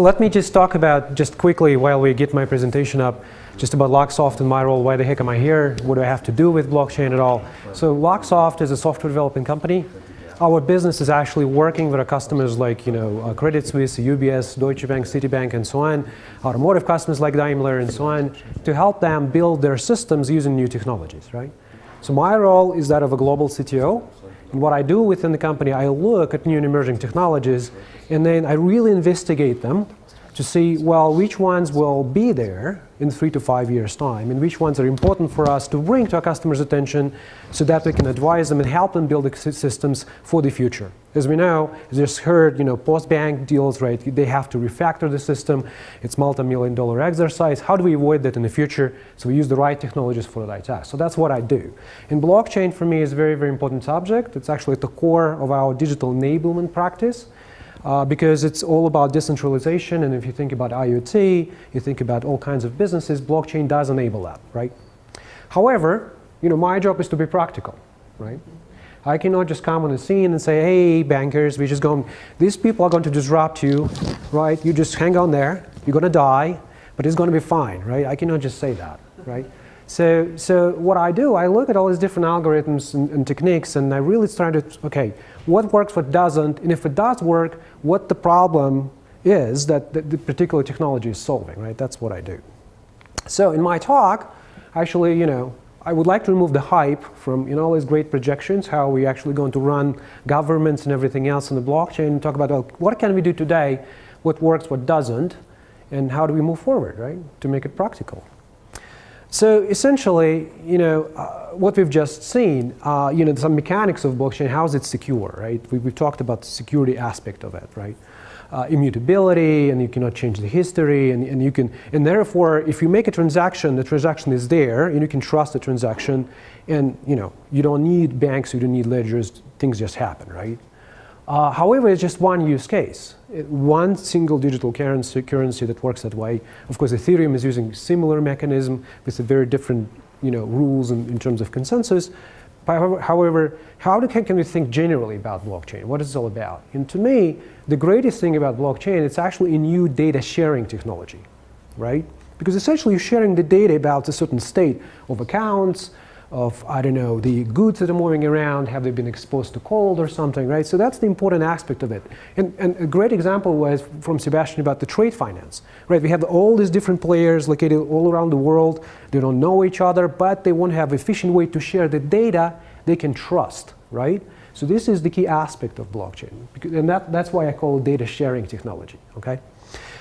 So let me just talk about, just quickly while we get my presentation up, just about Luxoft and my role. Why the heck am I here? What do I have to do with blockchain at all? So Luxoft is a software development company. Our business is actually working with our customers like, Credit Suisse, UBS, Deutsche Bank, Citibank, and so on, automotive customers like Daimler and so on, to help them build their systems using new technologies, right? So my role is that of a global CTO. And what I do within the company, I look at new and emerging technologies, and then I really investigate them to see, well, which ones will be there in 3 to 5 years' time, and which ones are important for us to bring to our customers' attention so that we can advise them and help them build the systems for the future. As we know, as you just heard, post-bank deals, right, they have to refactor the system. It's multi-million-dollar exercise. How do we avoid that in the future? So we use the right technologies for the right task. So that's what I do. And blockchain, for me, is a very, very important subject. It's actually at the core of our digital enablement practice. Because it's all about decentralization, and if you think about IoT, you think about all kinds of businesses, blockchain does enable that, right? However, my job is to be practical, right? I cannot just come on the scene and say, hey, bankers, these people are going to disrupt you, right? You just hang on there, you're going to die, but it's going to be fine, right? I cannot just say that, right? So what I do, I look at all these different algorithms and techniques, and I really try to, okay, what works, what doesn't, and if it does work, what the problem is that the particular technology is solving, right? That's what I do. So in my talk, actually, I would like to remove the hype from all these great projections, how we're actually going to run governments and everything else in the blockchain, and talk about, well, what can we do today, what works, what doesn't, and how do we move forward, right, to make it practical. So essentially, what we've just seen, some mechanics of blockchain, how is it secure, right? We've talked about the security aspect of it, right? Immutability, and you cannot change the history, and therefore, if you make a transaction, the transaction is there, and you can trust the transaction, and you don't need banks, you don't need ledgers, things just happen, right? However, it's just one use case, one single digital currency that works that way. Of course, Ethereum is using similar mechanism with a very different, rules in terms of consensus. However, how can we think generally about blockchain? What is it all about? And to me, the greatest thing about blockchain, it's actually a new data sharing technology, right? Because essentially, you're sharing the data about a certain state of accounts, of, the goods that are moving around, have they been exposed to cold or something, right? So that's the important aspect of it. And a great example was from Sebastian about the trade finance, right? We have all these different players located all around the world. They don't know each other, but they want to have an efficient way to share the data they can trust, right? So this is the key aspect of blockchain. And that's why I call it data sharing technology, okay?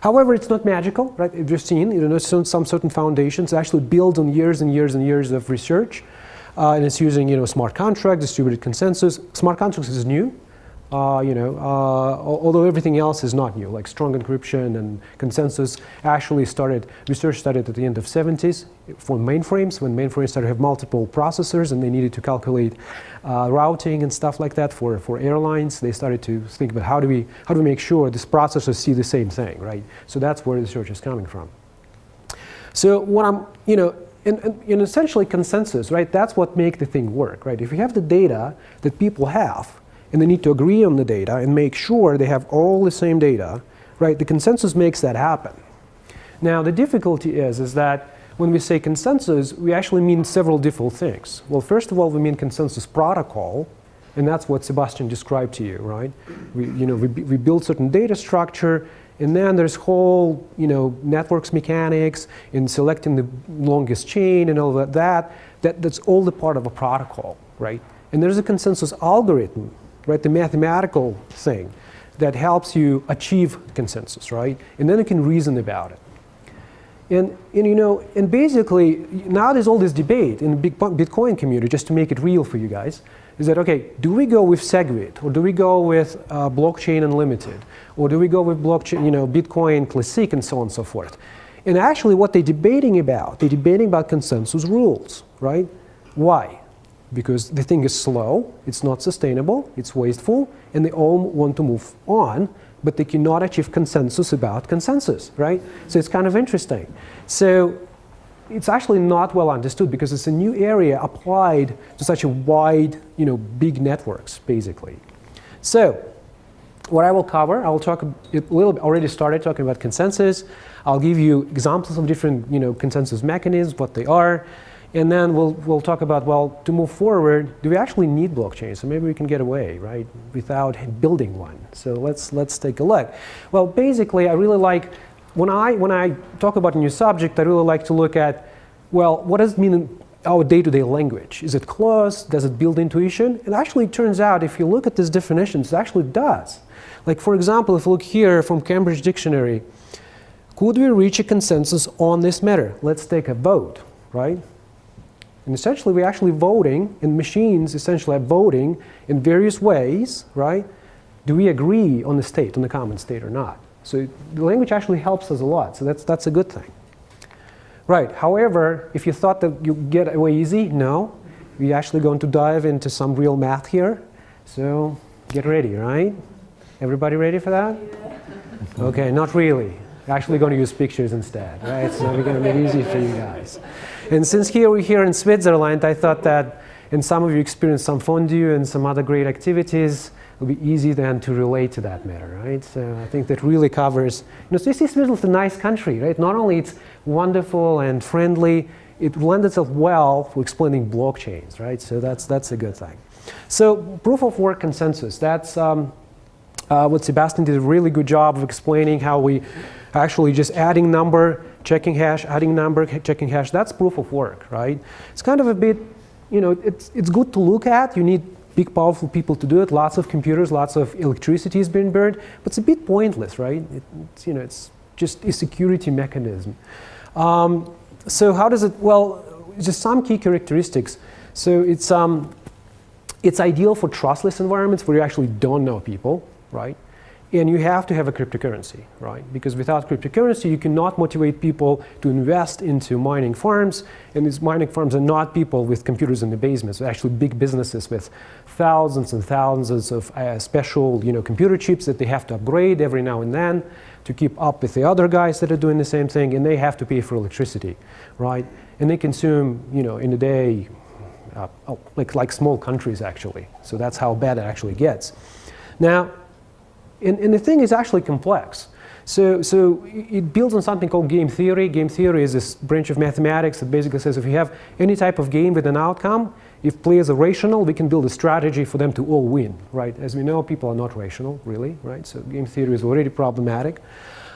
However, it's not magical, right? You've seen, some certain foundations actually build on years and years and years of research. And it's using, smart contract, distributed consensus. Smart contracts is new, although everything else is not new, like strong encryption and consensus research started at the end of 70s for mainframes, when mainframes started to have multiple processors and they needed to calculate routing and stuff like that for airlines. They started to think about how do we make sure these processors see the same thing, right? So that's where the research is coming from. So what I'm, and essentially consensus, right? That's what makes the thing work, right? If you have the data that people have, and they need to agree on the data and make sure they have all the same data, right? The consensus makes that happen. Now, the difficulty is that when we say consensus, we actually mean several different things. Well, first of all, we mean consensus protocol, and that's what Sebastian described to you, right? We build certain data structure, and then there's whole, networks mechanics in selecting the longest chain and all of that's all the part of a protocol, right? And there's a consensus algorithm, right? The mathematical thing that helps you achieve consensus, right? And then you can reason about it. And basically, now there's all this debate in the Bitcoin community, just to make it real for you guys, is that, okay, do we go with SegWit, or do we go with blockchain unlimited, or do we go with blockchain, Bitcoin classic, and so on and so forth? And actually, what they're debating about consensus rules, right? Why? Because the thing is slow, it's not sustainable, it's wasteful, and they all want to move on, but they cannot achieve consensus about consensus, right? So it's kind of interesting. So it's actually not well understood because it's a new area applied to such a wide, big networks, basically. So what I will cover, I will talk a little, already started talking about consensus. I'll give you examples of different consensus mechanisms, what they are. And then we'll talk about, well, to move forward, do we actually need blockchain? So maybe we can get away, right, without building one. So let's take a look. Well, basically, I really like, when I talk about a new subject, I really like to look at, well, what does it mean in our day-to-day language? Is it closed? Does it build intuition? And actually, it turns out, if you look at these definitions, it actually does. Like, for example, if you look here from Cambridge Dictionary, could we reach a consensus on this matter? Let's take a vote, right? And essentially, we're actually voting, and machines essentially are voting in various ways, right? Do we agree on the state, on the common state or not? So the language actually helps us a lot, so that's a good thing. Right, however, if you thought that you get away easy, no. We're actually going to dive into some real math here. So get ready, right? Everybody ready for that? Yeah. Okay, not really. We're actually going to use pictures instead, right? So we're going to make it easy for you guys. And since we're here in Switzerland, I thought that, and some of you experienced some fondue and some other great activities, it'll be easy then to relate to that matter, right? So I think that really covers, Switzerland is a nice country, right? Not only it's wonderful and friendly, it lends itself well for explaining blockchains, right? So that's a good thing. So proof of work consensus, that's what Sebastian did a really good job of explaining, how we actually just adding number, checking hash, adding number, checking hash, that's proof of work, right? It's kind of a bit, it's good to look at. You need big, powerful people to do it. Lots of computers, lots of electricity is being burned, but it's a bit pointless, right? It's just a security mechanism. So how does it? Well, just some key characteristics. So it's ideal for trustless environments where you actually don't know people, right? And you have to have a cryptocurrency, right? Because without cryptocurrency, you cannot motivate people to invest into mining farms. And these mining farms are not people with computers in the basement. They're actually big businesses with thousands and thousands of special, computer chips that they have to upgrade every now and then to keep up with the other guys that are doing the same thing. And they have to pay for electricity, right? And they consume, in a day, like small countries actually. So that's how bad it actually gets. Now, and the thing is actually complex. So it builds on something called game theory. Game theory is this branch of mathematics that basically says if you have any type of game with an outcome, if players are rational, we can build a strategy for them to all win, right? As we know, people are not rational, really, right? So game theory is already problematic.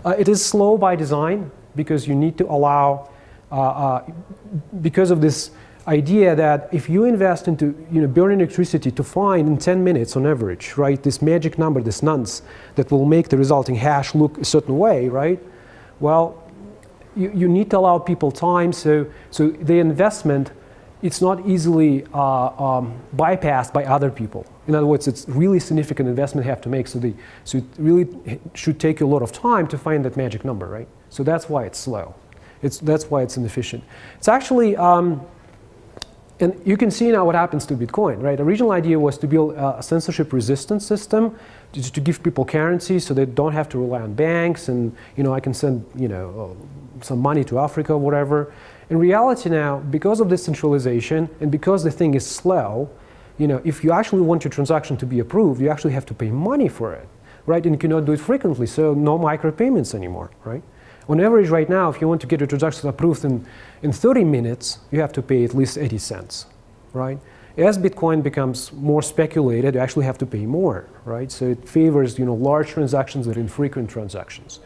It is slow by design because you need to allow, because of this idea that if you invest into burning electricity to find in 10 minutes on average, right, this magic number, this nonce that will make the resulting hash look a certain way, right? Well, you need to allow people time, so the investment, it's not easily bypassed by other people. In other words, it's really significant investment you have to make, so it really should take you a lot of time to find that magic number, right? So that's why it's slow. That's why it's inefficient. It's actually, and you can see now what happens to Bitcoin, right? The original idea was to build a censorship-resistant system to give people currency so they don't have to rely on banks and, I can send, some money to Africa or whatever. In reality now, because of this centralization and because the thing is slow, if you actually want your transaction to be approved, you actually have to pay money for it, right? And you cannot do it frequently, so no micropayments anymore, right? On average right now, if you want to get your transaction approved in 30 minutes, you have to pay at least 80 cents, right? As Bitcoin becomes more speculated, you actually have to pay more, right? So it favors, large transactions that are infrequent transactions.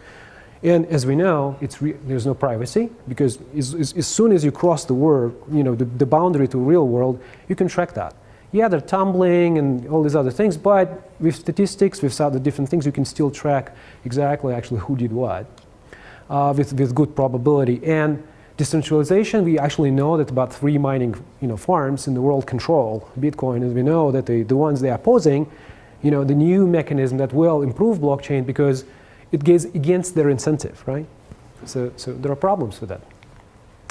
And as we know, there's no privacy because as soon as you cross the world, the boundary to the real world, you can track that. Yeah, they're tumbling and all these other things, but with statistics, with other different things, you can still track exactly actually who did what. With good probability. And decentralization, we actually know that about 3 mining farms in the world control Bitcoin, and we know that the ones they are opposing, the new mechanism that will improve blockchain because it goes against their incentive, right? So there are problems with that.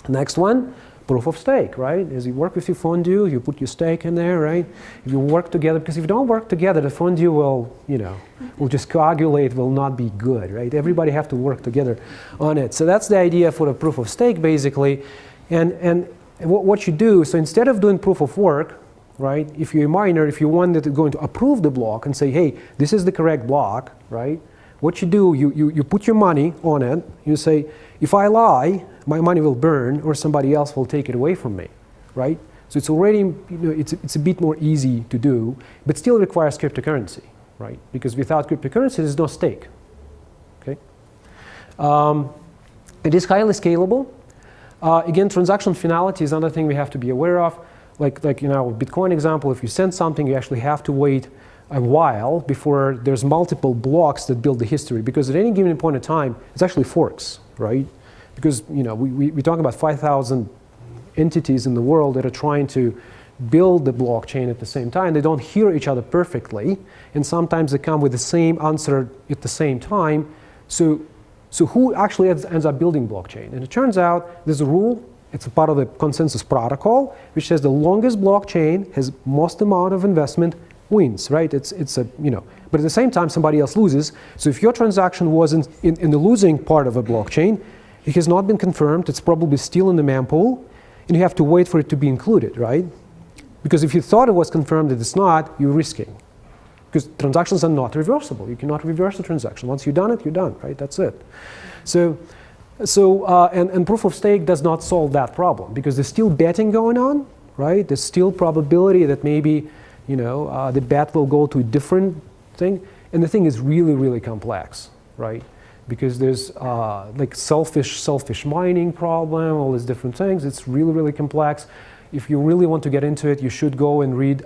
Next one, proof of stake, right? As you work with your fondue, you put your stake in there, right? If you work together, because if you don't work together, the fondue will, will just coagulate, will not be good, right? Everybody have to work together on it. So that's the idea for the proof of stake, basically. And what you do, so instead of doing proof of work, right? If you're a miner, if you want that going to approve the block and say, hey, this is the correct block, right? What you do, you put your money on it. You say, if I lie, my money will burn or somebody else will take it away from me, right? So it's already, it's a bit more easy to do, but still requires cryptocurrency, right? Because without cryptocurrency, there's no stake, okay? It is highly scalable. Again, transaction finality is another thing we have to be aware of. Like Bitcoin example, if you send something, you actually have to wait a while before there's multiple blocks that build the history, because at any given point in time, it's actually forks, right? Because we talk about 5,000 entities in the world that are trying to build the blockchain at the same time. They don't hear each other perfectly, and sometimes they come with the same answer at the same time. So who actually ends up building blockchain? And it turns out there's a rule. It's a part of the consensus protocol, which says the longest blockchain has most amount of investment wins, right? But at the same time, somebody else loses. So if your transaction wasn't in the losing part of a blockchain, it has not been confirmed. It's probably still in the mempool, and you have to wait for it to be included, right? Because if you thought it was confirmed that it's not, you're risking. Because transactions are not reversible. You cannot reverse a transaction. Once you've done it, you're done, right? That's it. And proof of stake does not solve that problem, because there's still betting going on, right? There's still probability that maybe, the bet will go to a different thing. And the thing is really, really complex, right? Because there's like selfish mining problem, all these different things. It's really, really complex. If you really want to get into it, you should go and read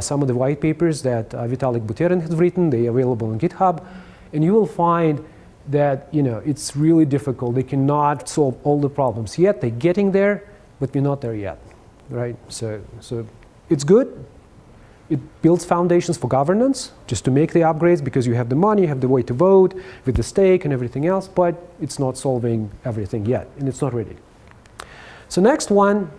some of the white papers that Vitalik Buterin has written. They're available on GitHub. And you will find that it's really difficult. They cannot solve all the problems yet. They're getting there, but we're not there yet, right? So it's good. It builds foundations for governance, just to make the upgrades, because you have the money, you have the way to vote with the stake and everything else, but it's not solving everything yet, and it's not ready. So next one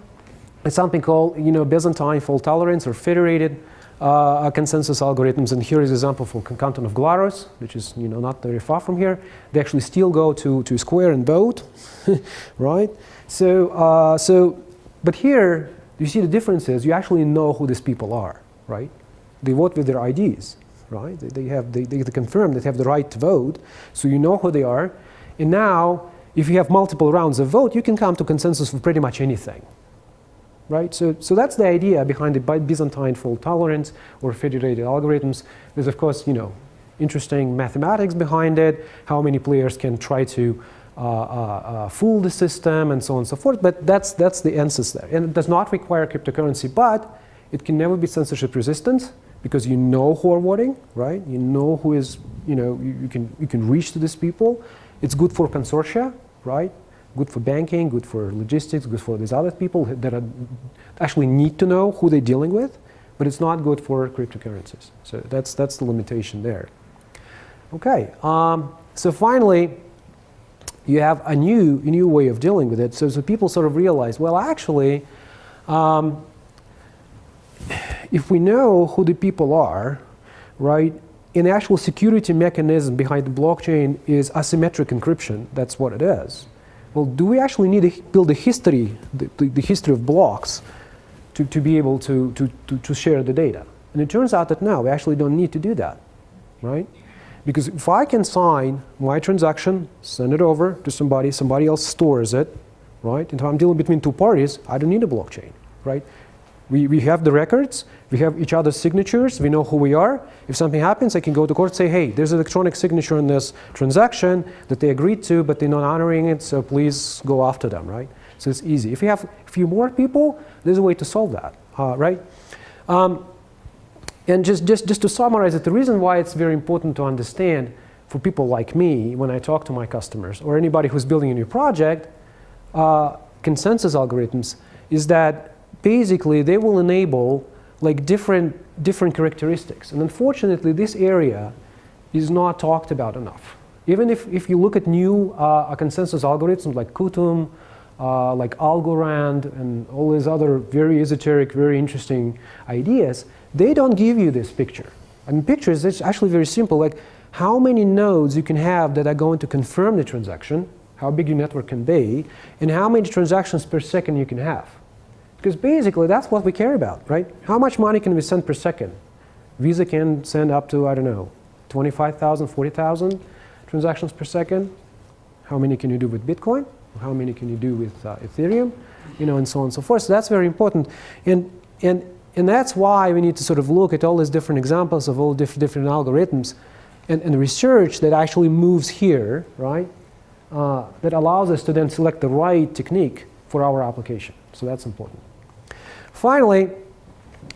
is something called Byzantine fault tolerance or federated consensus algorithms. And here is an example for Canton of Glarus, which is not very far from here. They actually still go to square and vote, right? But here you see the difference is you actually know who these people are, right? They vote with their IDs, right? They confirm they have the right to vote, so you know who they are. And now, if you have multiple rounds of vote, you can come to consensus for pretty much anything. Right? So that's the idea behind the Byzantine fault tolerance or federated algorithms. There's of course interesting mathematics behind it, how many players can try to fool the system and so on and so forth, but that's the answers there. And it does not require cryptocurrency, but it can never be censorship resistant, because you know who are voting, right? You know who is, you can reach to these people. It's good for consortia, right? Good for banking, good for logistics, good for these other people that actually need to know who they're dealing with, but it's not good for cryptocurrencies. So that's the limitation there. Okay, so finally, you have a new way of dealing with it. So people sort of realize, well, actually, if we know who the people are, right, an actual security mechanism behind the blockchain is asymmetric encryption. That's what it is. Well, do we actually need to build a history, the history of blocks, to be able to share the data? And it turns out that no, we actually don't need to do that, right? Because if I can sign my transaction, send it over to somebody else stores it, right? And if I'm dealing between two parties, I don't need a blockchain, right? We have the records, we have each other's signatures, we know who we are. If something happens, I can go to court and say, hey, there's an electronic signature on this transaction that they agreed to, but they're not honoring it, so please go after them, right? So it's easy. If you have a few more people, there's a way to solve that, right? And just to summarize it, the reason why it's very important to understand for people like me when I talk to my customers or anybody who's building a new project, consensus algorithms, is that basically they will enable like different characteristics. And unfortunately, this area is not talked about enough. Even if you look at new consensus algorithms like Qtum, like Algorand, and all these other very esoteric, very interesting ideas, they don't give you this picture. I mean, pictures, it's actually very simple, like how many nodes you can have that are going to confirm the transaction, how big your network can be, and how many transactions per second you can have. Because basically that's what we care about, right? How much money can we send per second? Visa can send up to, I don't know, 25,000, 40,000 transactions per second. How many can you do with Bitcoin? How many can you do with Ethereum? And so on and so forth. So that's very important. And that's why we need to sort of look at all these different examples of all different algorithms and research that actually moves here, right? That allows us to then select the right technique for our application. So that's important. Finally,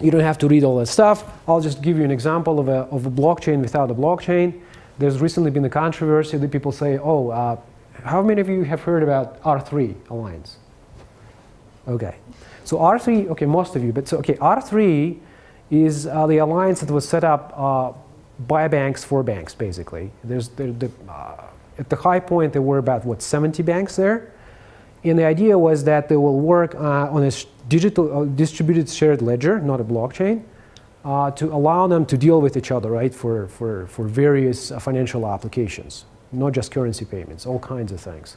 you don't have to read all that stuff. I'll just give you an example of a blockchain without a blockchain. There's recently been a controversy that people say, oh, how many of you have heard about R3 Alliance? Okay. So R3, okay, most of you, but so, okay, R3 is the alliance that was set up by banks for banks, basically. At the high point, there were about, 70 banks there. And the idea was that they will work on a digital distributed shared ledger, not a blockchain, to allow them to deal with each other, right, for various financial applications, not just currency payments, all kinds of things.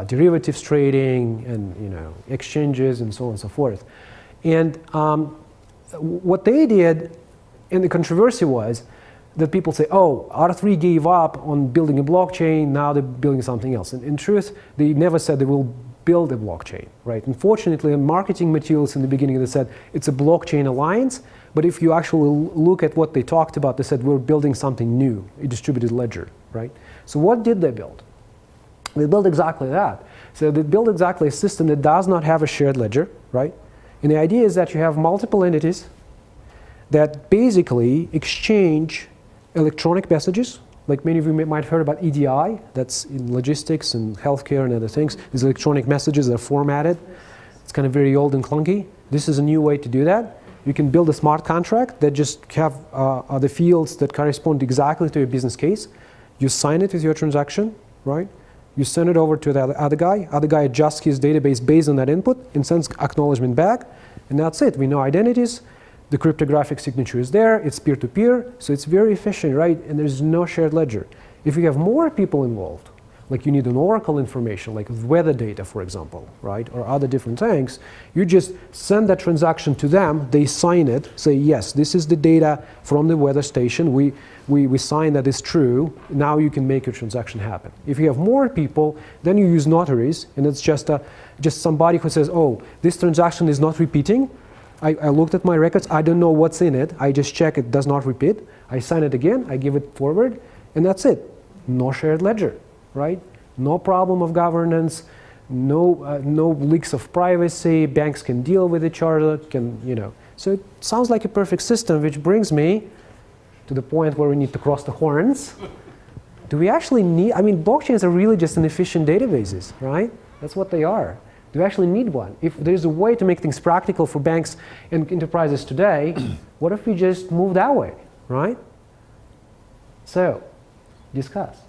Derivatives trading and exchanges and so on and so forth. And what they did, and the controversy was that people say, oh, R3 gave up on building a blockchain, now they're building something else. And in truth, they never said they will build a blockchain, right? Unfortunately, in marketing materials in the beginning, they said it's a blockchain alliance, but if you actually look at what they talked about, they said we're building something new, a distributed ledger, right? So what did they build? They built exactly that. So they built exactly a system that does not have a shared ledger, right? And the idea is that you have multiple entities that basically exchange electronic messages, like many of you might have heard about EDI, that's in logistics and healthcare and other things. These electronic messages are formatted. It's kind of very old and clunky. This is a new way to do that. You can build a smart contract that just have the fields that correspond exactly to your business case. You sign it with your transaction, right? You send it over to the other guy. Other guy adjusts his database based on that input and sends acknowledgement back. And that's it. We know identities. The cryptographic signature is there. It's peer-to-peer. So it's very efficient, right? And there's no shared ledger. If you have more people involved, like you need an Oracle information, like weather data, for example, right? Or other different things, you just send that transaction to them. They sign it, say, yes, this is the data from the weather station. We sign that it's true. Now you can make your transaction happen. If you have more people, then you use notaries, and it's just somebody who says, oh, this transaction is not repeating. I looked at my records. I don't know what's in it. I just check it does not repeat. I sign it again. I give it forward, and that's it. No shared ledger, right? No problem of governance. No leaks of privacy. Banks can deal with each other. So it sounds like a perfect system, which brings me to the point where we need to cross the horns. Do we actually need? I mean, blockchains are really just inefficient databases, right? That's what they are. Do we actually need one? If there's a way to make things practical for banks and enterprises today, what if we just move that way, right? So, discuss.